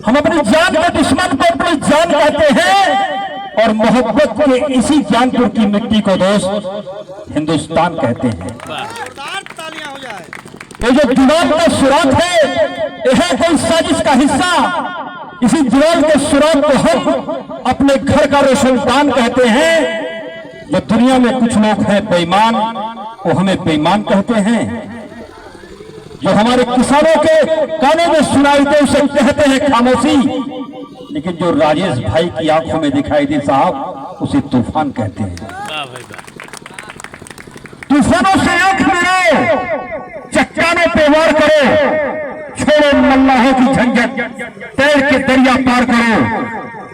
हम अपनी जान के दुश्मन को अपनी जान कहते हैं और मोहब्बत के इसी जानपुर की मिट्टी को दोस्त हिंदुस्तान कहते हैं। ये जो दीवार का सुराग है यह कोई साजिश का हिस्सा। इसी दीवार के सुराग को हम अपने घर का रोशनदान कहते हैं। जो दुनिया में कुछ लोग हैं बेईमान, वो हमें बेईमान कहते हैं। जो हमारे किसानों के कानों में सुनाई दे उसे कहते हैं खामोशी, लेकिन जो राजेश भाई की आंखों में दिखाई दे साहब उसे तूफान कहते हैं। तूफानों से आंख मिलाओ, चट्टानों पे वार करो, छोड़ो मल्लाहों की झंझट, तैर के दरिया पार करो,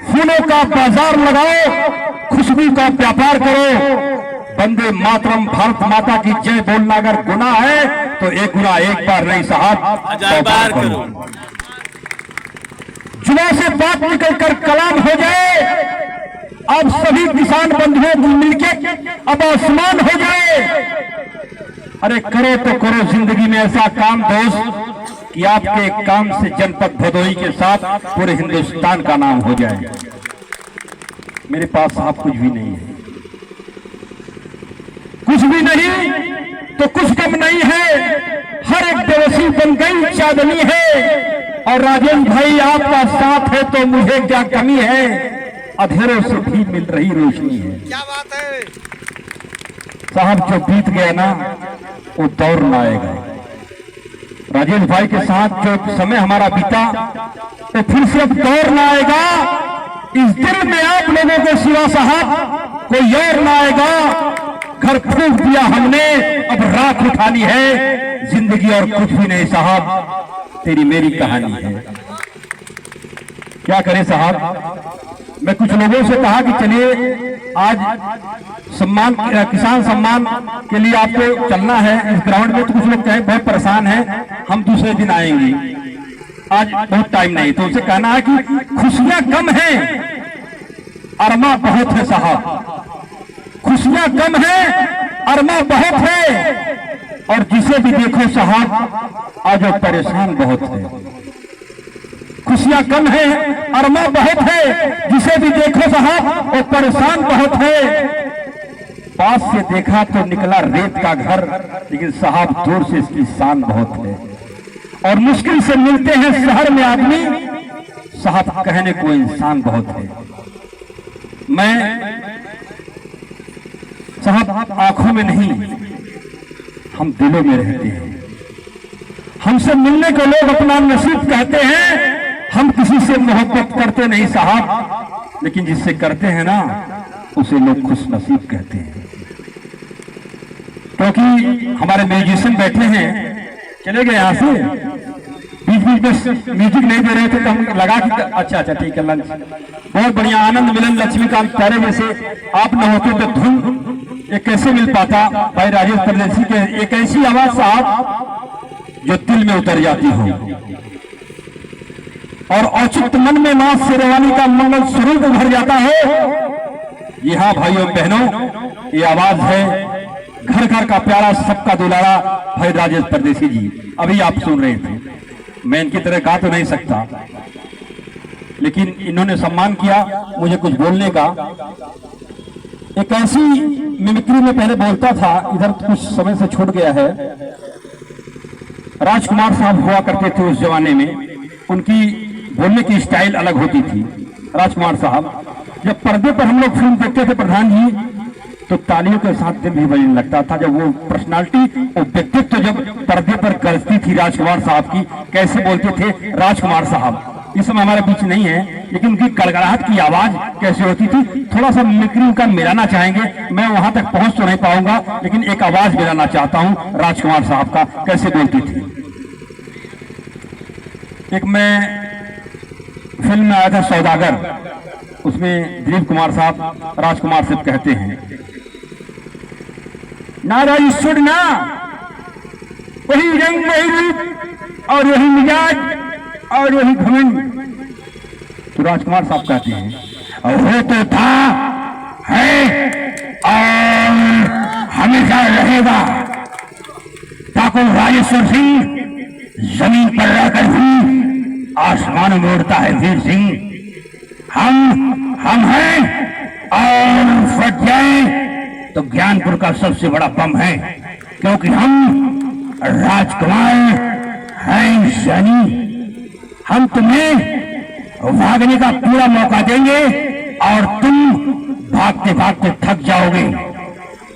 फूलों का बाजार लगाओ, खुशबू का व्यापार करो। वंदे मातरम भारत माता की जय बोलना अगर गुनाह है तो एक गुनाह एक बार नहीं साहब 100 बार करो। जुआ से बात निकलकर कलाम हो जाए, अब सभी किसान बंधुओं को मिलकर अब आसमान हो जाए। अरे करो तो करो जिंदगी में ऐसा काम दोस्त कि आपके काम से जनपद भदोही के साथ पूरे हिंदुस्तान का नाम हो जाए। मेरे पास साहब कुछ भी नहीं है, कुछ भी नहीं तो कुछ कम नहीं है। हर एक देवसी बन गई चांदनी है और राजेश भाई आपका साथ है तो मुझे क्या कमी है। अंधेरों से भी मिल रही रोशनी है। क्या बात है साहब, जो बीत गया ना वो दौर ना आएगा। राजेश भाई के साथ जो समय हमारा बीता तो फिर से अब दौर ना आएगा। इस दिल में आप लोगों के सिवा साहब कोई और ना आएगा। घर फूंक दिया हमने, अब राख उठानी है। जिंदगी और कुछ भी नहीं साहब, तेरी मेरी कहानी है। क्या करें साहब, मैं कुछ लोगों से कहा कि चलिए आज सम्मान किसान सम्मान के लिए आपको चलना है इस ग्राउंड में, तो कुछ लोग कहें बहुत परेशान हैं, हम दूसरे दिन आएंगे, आज बहुत टाइम नहीं। तो उसे कहना है कि खुशियां कम हैं, अरमा बहुत है साहब। खुशियां कम है, अरमा बहुत है, और जिसे भी देखो साहब आज वो परेशान बहुत है। खुशियां कम है, अरमा बहुत है, जिसे भी देखो साहब वो परेशान बहुत है। पास से देखा तो निकला रेत का घर, लेकिन साहब दूर से इसकी शान बहुत है। और मुश्किल से मिलते हैं शहर में आदमी, साहब कहने को इंसान बहुत है। मैं साहब आंखों में नहीं, हम दिलों में रहते हैं। हमसे मिलने को लोग अपना नसीब कहते हैं। हम किसी से मोहब्बत करते नहीं साहब, लेकिन जिससे करते हैं ना उसे लोग खुश नसीब कहते हैं। क्योंकि हमारे म्यूजिशियन बैठे हैं, चले गए यहाँ से, बीच बीच में म्यूजिक नहीं दे रहे थे तो हम लगा कि अच्छा ठीक है लंच। बहुत बढ़िया, आनंद मिलन लक्ष्मीकांत प्यारे जैसे आप न होते तो धुन ये कैसे मिल पाता। भाई राजेश परदेसी के एक ऐसी आवाज साहब जो दिल में उतर जाती हो, और औचित्य मन में मां शेरवानी का मंगल स्वरूप उभर जाता है। ये हाँ भाइयों बहनों, ये आवाज है घर घर का प्यारा सबका दुलारा भाई राजेश परदेसी जी। अभी आप सुन रहे थे, मैं इनकी तरह गा तो नहीं सकता, लेकिन इन्होंने सम्मान किया मुझे कुछ बोलने का। एक ऐसी मिमिक्री में पहले बोलता था, इधर कुछ समय से छूट गया है। राजकुमार साहब हुआ करते थे उस जमाने में, उनकी बोलने की स्टाइल अलग होती थी। राजकुमार साहब जब पर्दे पर हम लोग फिल्म देखते थे प्रधान जी, तो तालियों के साथ दिल भी बजने लगता था। जब वो पर्सनालिटी और व्यक्तित्व जब पर्दे पर गरजती थी राजकुमार साहब की, कैसे बोलते थे राजकुमार साहब। इस समय हमारे बीच नहीं है, लेकिन उनकी गड़गड़ाहट की आवाज कैसे होती थी, थोड़ा सा मिमिक्री उनका मिलाना चाहेंगे। मैं वहां तक पहुंच तो नहीं पाऊंगा, लेकिन एक आवाज मिलाना चाहता हूं राजकुमार साहब का कैसे बोलती थी। एक मैं फिल्म में आया था सौदागर, उसमें दिलीप कुमार साहब राजकुमार से कहते हैं, नारा ईश्वर ना वही रंग वही रूप और वही मिजाज और वही घमंड। तो राजकुमार साहब कहते हैं, और वो तो था, है और हमेशा रहेगा। ठाकुर राजेश्वर सिंह जमीन पर रहकर भी आसमान में उड़ता है वीर सिंह। हम हैं, और फट जाए तो ज्ञानपुर का सबसे बड़ा बम है, क्योंकि हम राजकुमार हैं शनि। हम तुम्हें भागने का पूरा मौका देंगे और तुम भागते भागते थक जाओगे,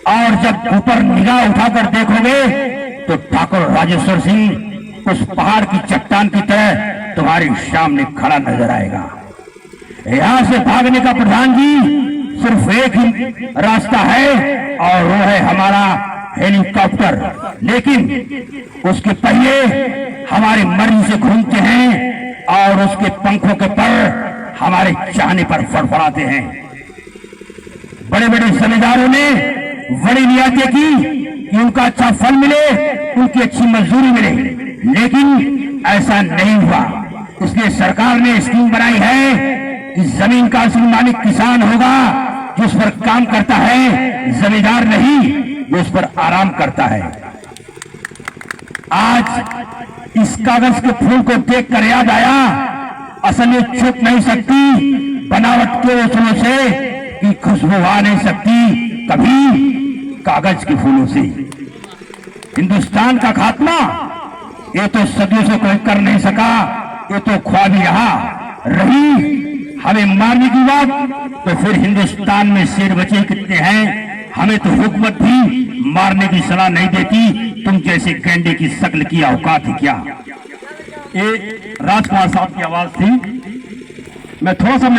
और जब ऊपर निगाह उठाकर देखोगे तो ठाकुर राजेश्वर सिंह उस पहाड़ की चट्टान की तरह तुम्हारे सामने खड़ा नजर आएगा। यहां से भागने का प्रधान जी सिर्फ एक ही रास्ता है, और वो है हमारा हेलीकॉप्टर। लेकिन उसके पहिए हमारे मर्जी से घूमते हैं और उसके पंखों के पर हमारे चाहने पर फड़फड़ाते हैं। बड़े बड़े जमींदारों ने बड़ी नियतें की कि उनका अच्छा फल मिले, उनकी अच्छी मजदूरी मिले, लेकिन ऐसा नहीं हुआ। इसलिए सरकार ने स्कीम बनाई है कि जमीन का असली मालिक किसान होगा, जिस पर काम करता है, जमींदार नहीं जो उस पर आराम करता है। आज इस कागज के फूल को देखकर याद आया, असल में छुप नहीं सकती बनावट के फूलों से कि खुशबू आ नहीं सकती कभी कागज के फूलों से। हिंदुस्तान का खात्मा ये तो सदियों से कोई कर नहीं सका, ये तो ख्वाब ही रही। हमें मारने की बात तो फिर हिंदुस्तान में शेर बचे कितने हैं, हमें तो हुकूमत भी मारने की सलाह नहीं देती। तुम जैसे गैंडे की शक्ल की औकात है क्या? ये राजकुमार साहब की आवाज थी। मैं थोड़ा सा